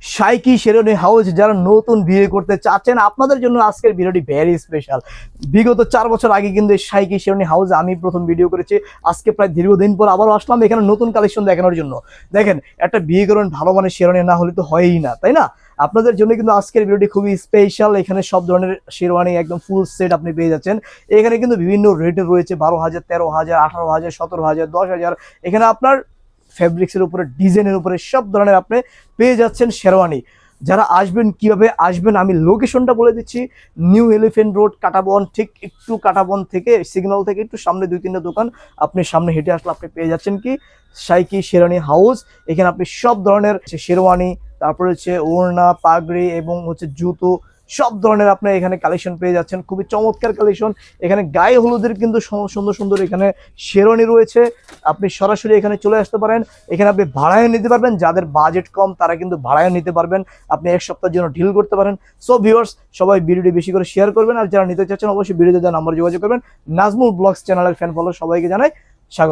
শাইকি sherwani house যারা নতুন বিয়ে করতে চাচ্ছেন আপনাদের জন্য আজকের ভিডিওটি ভেরি স্পেশাল। বিগত 4 বছর আগে কিন্তু এই শাইকি শেরওয়ানি হাউস আমি প্রথম ভিডিও করেছি। আজকে প্রায় দীর্ঘদিন পর আবারও আসলাম এখানে নতুন কালেকশন দেখানোর জন্য। দেখেন, একটা বিয়ে করেন ভালো মানের শেরওয়ানি না হলে তো হয়ই না, তাই না? আপনাদের জন্য কিন্তু আজকের ভিডিওটি খুবই স্পেশাল। এখানে সব ধরনের শেরওয়ানি একদম ফুল সেট আপনি পেয়ে যাচ্ছেন। এখানে কিন্তু বিভিন্ন রেটের রয়েছে 12,000, 13,000, 18,000, 17,000, 10,000। এখানে আপনার ফেব্রিক্সের উপরে, ডিজাইনের উপরে সব ধরনের আপনি পেয়ে যাচ্ছেন শেরওয়ানি। যারা আসবেন, কিভাবে আসবেন আমি লোকেশনটা বলে দিচ্ছি। নিউ এলিফ্যান্ট রোড, কাটাবন, ঠিক একটু কাটাবন থেকে সিগন্যাল থেকে একটু সামনে 2-3টা দোকান আপনি সামনে হেঁটে আসলে আপনি পেয়ে যাচ্ছেন কি শাইকি শেরওয়ানি হাউস। এখানে আপনি সব ধরনের শেরওয়ানি, তারপরে হচ্ছে ওড়না, পাগড়ি এবং হচ্ছে জুতো, সব ধরনের আপনি এখানে কালেকশন পেয়ে যাচ্ছেন। খুবই চমৎকার কালেকশন। এখানে গায়ে হলুদের কিন্তু সুন্দর সুন্দর এখানে শেরওয়ানি রয়েছে। আপনি সরাসরি এখানে চলে আসতে পারেন। এখানে আপনি ভাড়ায় নিতে পারবেন, যাদের বাজেট কম তারা কিন্তু ভাড়ায় নিতে পারবেন। আপনি এক সপ্তাহের জন্য ডিল করতে পারেন। সো ভিউয়ার্স, সবাই ভিডিওটি বেশি করে শেয়ার করবেন, আর যারা নিতে চাচ্ছেন অবশ্যই ভিডিওতে দেওয়া নাম্বার যোগাযোগ করবেন। নাজমুল ব্লগস চ্যানেলের ফ্যান ফলো সবাইকে জানাই স্বাগত।